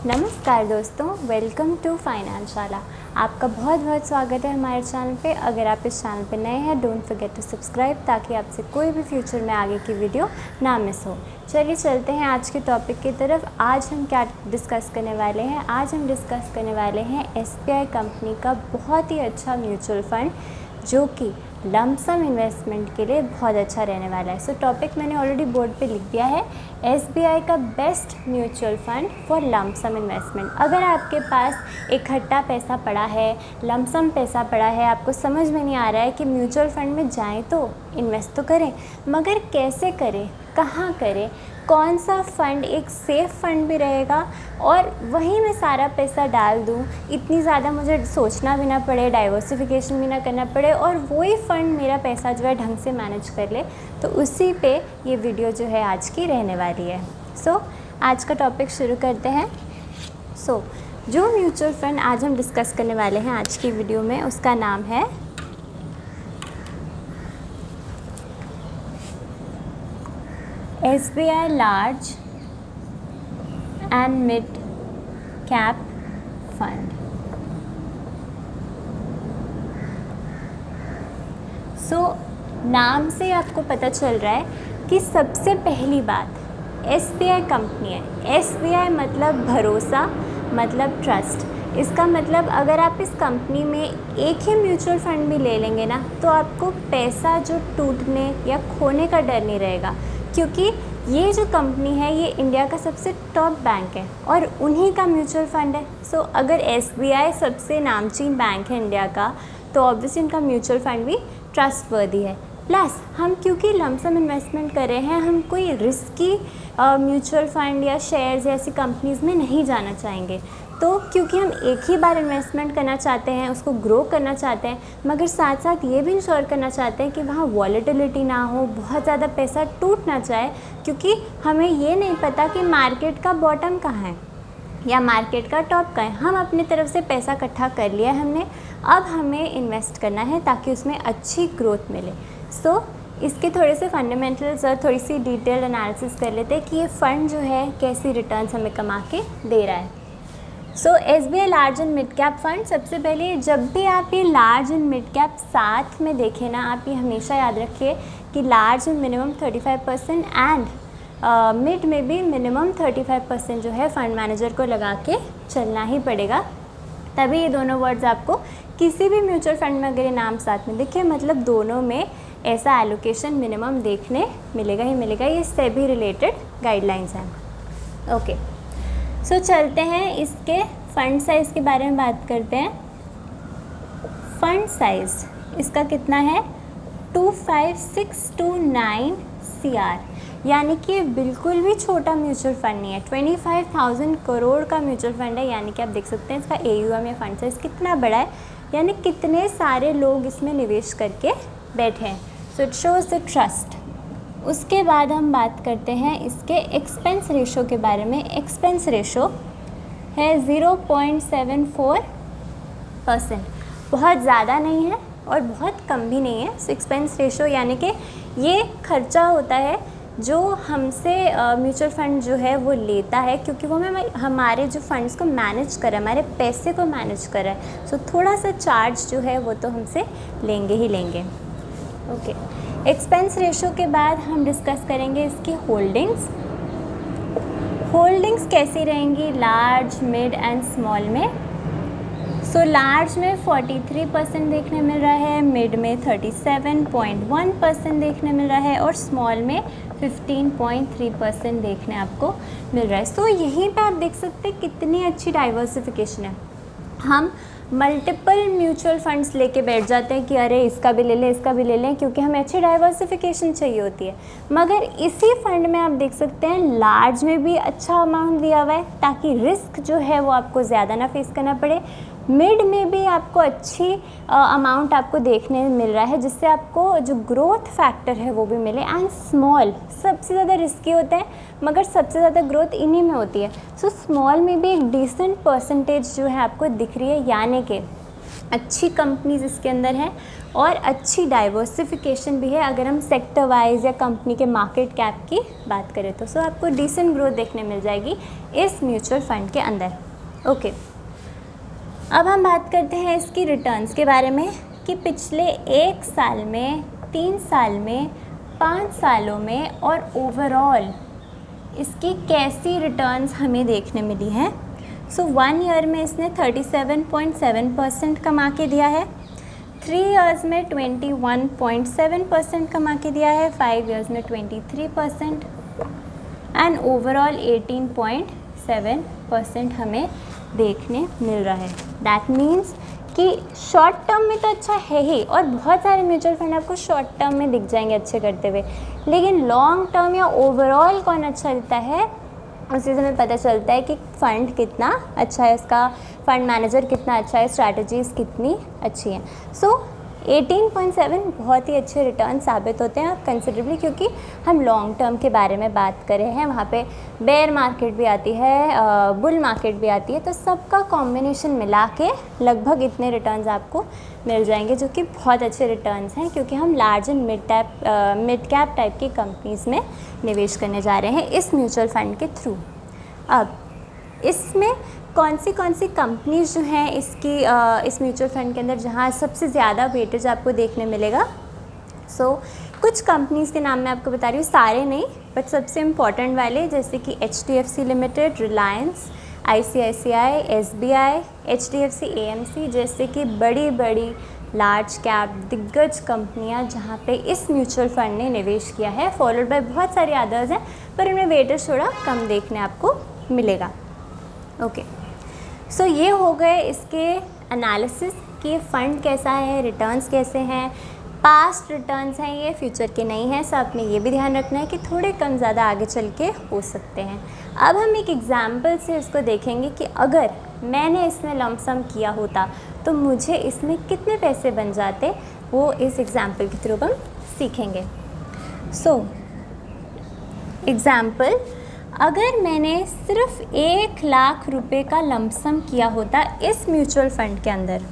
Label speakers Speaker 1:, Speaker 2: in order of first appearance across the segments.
Speaker 1: नमस्कार दोस्तों, welcome to फाइनेंशाला। आपका बहुत बहुत स्वागत है हमारे चैनल पे। अगर आप इस चैनल पे नए हैं, डोंट फॉरगेट टू सब्सक्राइब ताकि आपसे कोई भी फ्यूचर में आगे की वीडियो ना मिस हो। चलिए चलते हैं आज के टॉपिक की तरफ। आज हम क्या डिस्कस करने वाले हैं? आज हम डिस्कस करने वाले हैं SBI कंपनी का बहुत ही अच्छा म्यूचुअल फंड जो कि लमसम इन्वेस्टमेंट के लिए बहुत अच्छा रहने वाला है। सो टॉपिक मैंने ऑलरेडी बोर्ड पे लिख दिया है, SBI का best mutual fund for lump sum investment. अगर आपके पास इकट्ठा पैसा पड़ा है, लमसम पैसा पड़ा है, आपको समझ में नहीं आ रहा है कि म्यूचुअल फंड में जाएं तो इन्वेस्ट तो करें, मगर कैसे करें, कहाँ करें, कौन सा फ़ंड एक सेफ़ फंड भी रहेगा और वहीं मैं सारा पैसा डाल दूँ, इतनी ज़्यादा मुझे सोचना भी ना पड़े, डाइवर्सिफिकेशन भी ना करना पड़े और वही फ़ंड मेरा पैसा जो है ढंग से मैनेज कर ले, तो उसी पे ये वीडियो जो है आज की रहने वाली है। सो आज का टॉपिक शुरू करते हैं। जो म्यूचुअल फ़ंड आज हम डिस्कस करने वाले हैं आज की वीडियो में, उसका नाम है SBI large and mid cap fund. नाम से आपको पता चल रहा है कि सबसे पहली बात SBI कंपनी है। SBI मतलब भरोसा, मतलब ट्रस्ट। इसका मतलब अगर आप इस कंपनी में एक ही म्यूचुअल फंड भी ले लेंगे ना, तो आपको पैसा जो टूटने या खोने का डर नहीं रहेगा, क्योंकि ये जो कंपनी है ये इंडिया का सबसे टॉप बैंक है और उन्हीं का म्यूचुअल फंड है। सो अगर SBI सबसे नामचीन बैंक है इंडिया का, तो ऑब्वियसली इनका म्यूचुअल फंड भी ट्रस्टवर्दी है। प्लस हम क्योंकि लमसम इन्वेस्टमेंट कर रहे हैं, हम कोई रिस्की म्यूचुअल फंड या शेयर्स ऐसी कंपनीज़ में नहीं जाना चाहेंगे। तो क्योंकि हम एक ही बार इन्वेस्टमेंट करना चाहते हैं, उसको ग्रो करना चाहते हैं, मगर साथ साथ ये भी इंश्योर करना चाहते हैं कि वहाँ वॉलेटिलिटी ना हो, बहुत ज़्यादा पैसा टूट ना जाए, क्योंकि हमें ये नहीं पता कि मार्केट का बॉटम कहाँ है या मार्केट का टॉप कहाँ है। हम अपनी तरफ से पैसा इकट्ठा कर लिया है हमने, अब हमें इन्वेस्ट करना है ताकि उसमें अच्छी ग्रोथ मिले। सो इसके थोड़े से फंडामेंटल्स और थोड़ी सी डिटेल्ड एनालिसिस कर लेते हैं कि ये फ़ंड जो है कैसी रिटर्न्स हमें कमा के दे रहा है। SBI large and mid cap fund, सबसे पहले जब भी आप ये लार्ज एंड मिड कैप साथ में देखें ना, आप ये हमेशा याद रखिए कि लार्ज में मिनिमम 35% एंड मिड में भी मिनिमम 35% जो है फ़ंड मैनेजर को लगा के चलना ही पड़ेगा, तभी ये दोनों वर्ड्स आपको किसी भी म्यूचुअल फंड में अगर ये नाम साथ में दिखे, मतलब दोनों में ऐसा एलोकेशन मिनिमम देखने मिलेगा ही मिलेगा। ये सेबी रिलेटेड गाइडलाइंस हैं। ओके, सो चलते हैं इसके फ़ंड साइज़ के बारे में बात करते हैं। फ़ंड साइज़ इसका कितना है? 25,629 CR, यानी कि बिल्कुल भी छोटा म्यूचुअल फंड नहीं है। 25,000 करोड़ का म्यूचुअल फंड है, यानी कि आप देख सकते हैं इसका AUM या फंड साइज़ कितना बड़ा है, यानी कितने सारे लोग इसमें निवेश करके बैठे हैं। So it shows the trust. उसके बाद हम बात करते हैं इसके एक्सपेंस रेशो के बारे में। एक्सपेंस रेशो है 0.74%, बहुत ज़्यादा नहीं है और बहुत कम भी नहीं है। सो एक्सपेंस रेशो यानी कि ये खर्चा होता है जो हमसे म्यूचुअल फंड जो है वो लेता है, क्योंकि वो हमारे जो फंड्स को मैनेज कर रहा है, हमारे पैसे को मैनेज कर रहा है। सो थोड़ा सा चार्ज जो है वो तो हमसे लेंगे ही लेंगे। ओके, एक्सपेंस रेशो के बाद हम डिस्कस करेंगे इसकी होल्डिंग्स। होल्डिंग्स कैसी रहेंगी लार्ज, मिड एंड स्मॉल में? सो लार्ज में 43% देखने मिल रहा है, मिड में 37.1% देखने मिल रहा है और स्मॉल में 15.3% देखने आपको मिल रहा है। सो यहीं पे आप देख सकते हैं कितनी अच्छी डाइवर्सिफिकेशन है। हम मल्टीपल म्यूचुअल फंड्स लेके बैठ जाते हैं कि अरे इसका भी ले लें, इसका भी ले लें, क्योंकि हमें अच्छी डाइवर्सिफिकेशन चाहिए होती है। मगर इसी फंड में आप देख सकते हैं लार्ज में भी अच्छा अमाउंट दिया हुआ है ताकि रिस्क जो है वो आपको ज़्यादा ना फेस करना पड़े। मिड में भी आपको अच्छी अमाउंट आपको देखने मिल रहा है, जिससे आपको जो ग्रोथ फैक्टर है वो भी मिले। एंड स्मॉल सबसे ज़्यादा रिस्की होते हैं, मगर सबसे ज़्यादा ग्रोथ इन्हीं में होती है। सो स्मॉल में भी एक डिसेंट परसेंटेज जो है आपको दिख रही है, यानी कि अच्छी कंपनीज इसके अंदर हैं और अच्छी डाइवर्सिफिकेशन भी है अगर हम सेक्टर वाइज या कंपनी के मार्केट कैप की बात करें तो। सो आपको डिसेंट ग्रोथ देखने मिल जाएगी इस म्यूचुअल फंड के अंदर। ओके, अब हम बात करते हैं इसकी रिटर्न्स के बारे में कि पिछले 1 साल में, 3 साल में, 5 सालों में और ओवरऑल इसकी कैसी रिटर्न्स हमें देखने मिली हैं। सो 1 ईयर में इसने 37.7% कमा के दिया है, 3 इयर्स में 21.7% कमा के दिया है, 5 इयर्स में 23% एंड ओवरऑल 18.7% हमें देखने मिल रहा है। दैट मीन्स कि शॉर्ट टर्म में तो अच्छा है ही, और बहुत सारे म्यूचुअल फंड आपको शॉर्ट टर्म में दिख जाएंगे अच्छे करते हुए, लेकिन लॉन्ग टर्म या ओवरऑल कौन अच्छा देता है उसी से हमें पता चलता है कि फ़ंड कितना अच्छा है, उसका फ़ंड मैनेजर कितना अच्छा है, स्ट्रैटेजीज़ कितनी अच्छी हैं। सो 18.7 बहुत ही अच्छे रिटर्न साबित होते हैं कंसिडरेबली, क्योंकि हम लॉन्ग टर्म के बारे में बात कर रहे हैं। वहाँ पे बेयर मार्केट भी आती है, बुल मार्केट भी आती है, तो सबका कॉम्बिनेशन मिला के लगभग इतने रिटर्न्स आपको मिल जाएंगे, जो कि बहुत अच्छे रिटर्न्स हैं, क्योंकि हम large and mid cap type की कंपनीज़ में निवेश करने जा रहे हैं इस म्यूचुअल फंड के थ्रू। अब इसमें कौन सी कंपनीज जो हैं इसकी इस म्यूचुअल फंड के अंदर जहाँ सबसे ज़्यादा वेटेज आपको देखने मिलेगा। सो कुछ कंपनीज़ के नाम मैं आपको बता रही हूँ, सारे नहीं बट सबसे इम्पॉर्टेंट वाले, जैसे कि HDFC limited, Reliance, ICICI, SBI, HDFC AMC जैसे कि बड़ी बड़ी लार्ज कैप दिग्गज कंपनियां जहां पे इस म्यूचुअल फंड ने निवेश किया है, फॉलोड बाय बहुत सारे अदर्स हैं, पर उनमें वेटेज थोड़ा कम देखने आपको मिलेगा। ओके, सो ये हो गए इसके एनालिसिस कि फ़ंड कैसा है, रिटर्न्स कैसे हैं, पास्ट रिटर्न्स हैं ये, फ्यूचर के नहीं हैं। सो आपने ये भी ध्यान रखना है कि थोड़े कम ज़्यादा आगे चल के हो सकते हैं। अब हम एक एग्जाम्पल से इसको देखेंगे कि अगर मैंने इसमें लमसम किया होता तो मुझे इसमें कितने पैसे बन जाते, वो इस एग्जाम्पल के थ्रू हम सीखेंगे। सो एग्जाम्पल, अगर मैंने सिर्फ 1 लाख रुपए का लमसम किया होता इस म्यूचुअल फंड के अंदर,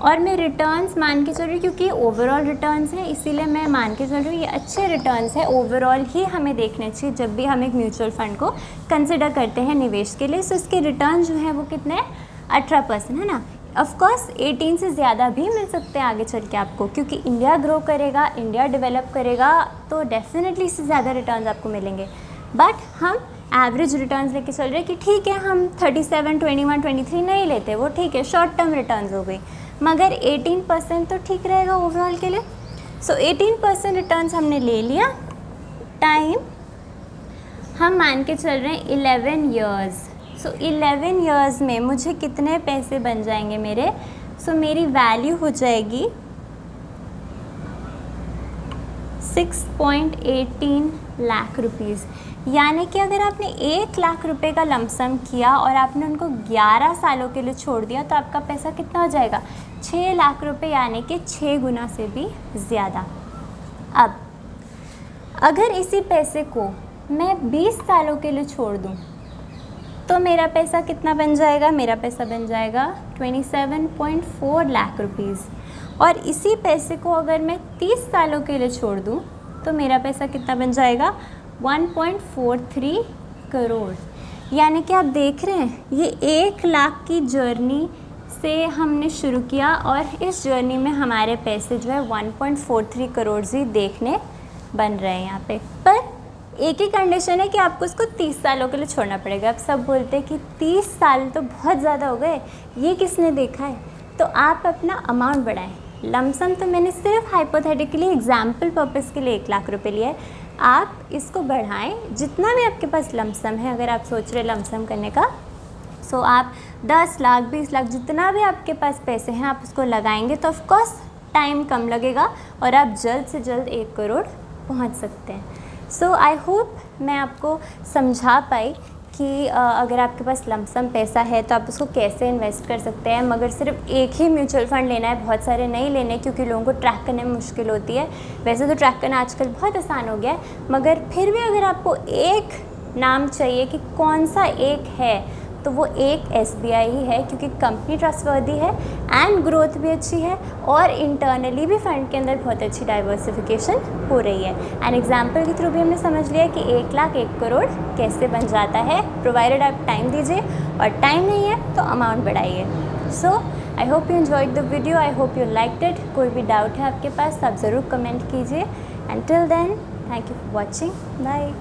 Speaker 1: और मैं रिटर्न्स मान के चल रही हूँ, क्योंकि ओवरऑल रिटर्न्स हैं इसीलिए मैं मान के चल रही हूँ ये अच्छे रिटर्न्स हैं, ओवरऑल ही हमें देखने चाहिए जब भी हम एक म्यूचुअल फंड को कंसिडर करते हैं निवेश के लिए। सो इसके रिटर्न जो है वो कितने, 18% है ना। ऑफकोर्स 18 से ज़्यादा भी मिल सकते हैं आगे चल के आपको, क्योंकि इंडिया ग्रो करेगा, इंडिया डेवलप करेगा, तो डेफिनेटली इससे ज़्यादा रिटर्न्स आपको मिलेंगे। बट हम एवरेज रिटर्न्स लेके चल रहे हैं कि ठीक है हम 37, 21, 23 नहीं लेते, वो ठीक है, शॉर्ट टर्म रिटर्न्स हो गई, मगर 18% तो ठीक रहेगा ओवरऑल के लिए। सो 18% रिटर्न्स हमने ले लिया। टाइम हम मान के चल रहे हैं 11 ईयर्स। सो 11 ईयर्स में मुझे कितने पैसे बन जाएंगे मेरे, सो मेरी वैल्यू हो जाएगी 6.18 लाख रुपीज़। यानी कि अगर आपने 1 लाख रुपए का लमसम किया और आपने उनको 11 सालों के लिए छोड़ दिया तो आपका पैसा कितना हो जाएगा, 6 लाख रुपए, यानी कि 6 गुना से भी ज़्यादा। अब अगर इसी पैसे को मैं 20 सालों के लिए छोड़ दूं तो मेरा पैसा कितना बन जाएगा, मेरा पैसा बन जाएगा 27.4 लाख रुपीज़। और इसी पैसे को अगर मैं 30 सालों के लिए छोड़ दूं तो मेरा पैसा कितना बन जाएगा, 1.43 करोड़। यानी कि आप देख रहे हैं ये 1 लाख की जर्नी से हमने शुरू किया और इस जर्नी में हमारे पैसे जो है 1.43 करोड़ ही देखने बन रहे हैं यहाँ पे। पर एक ही कंडीशन है कि आपको उसको 30 सालों के लिए छोड़ना पड़ेगा। अब सब बोलते हैं कि 30 साल तो बहुत ज़्यादा हो गए, ये किसने देखा है, तो आप अपना अमाउंट बढ़ाएं। लमसम तो मैंने सिर्फ हाइपोथेटिकली एग्जाम्पल पर्पज़ के लिए 1 लाख रुपए लिया है, आप इसको बढ़ाएं जितना भी आपके पास लमसम है। अगर आप सोच रहे लमसम करने का, सो आप 10 लाख 20 लाख जितना भी आपके पास पैसे हैं आप उसको लगाएंगे तो ऑफकोर्स टाइम कम लगेगा और आप जल्द से जल्द 1 करोड़ पहुंच सकते हैं। सो आई होप मैं आपको समझा पाई कि अगर आपके पास लमसम पैसा है तो आप उसको कैसे इन्वेस्ट कर सकते हैं, मगर सिर्फ एक ही म्यूचुअल फंड लेना है, बहुत सारे नहीं लेने, क्योंकि लोगों को ट्रैक करने में मुश्किल होती है। वैसे तो ट्रैक करना आजकल बहुत आसान हो गया है, मगर फिर भी अगर आपको एक नाम चाहिए कि कौन सा एक है तो वो एक SBI ही है, क्योंकि कंपनी ट्रस्टवर्दी है एंड ग्रोथ भी अच्छी है और इंटरनली भी फंड के अंदर बहुत अच्छी डाइवर्सिफिकेशन हो रही है। एंड एग्जाम्पल के थ्रू भी हमने समझ लिया कि 1 लाख 1 करोड़ कैसे बन जाता है, प्रोवाइडेड आप टाइम दीजिए, और टाइम नहीं है तो अमाउंट बढ़ाइए। So I hope you enjoyed the video, I hope you liked it. कोई भी डाउट है आपके पास तो आप ज़रूर कमेंट कीजिए, and till then thank you for watching, bye.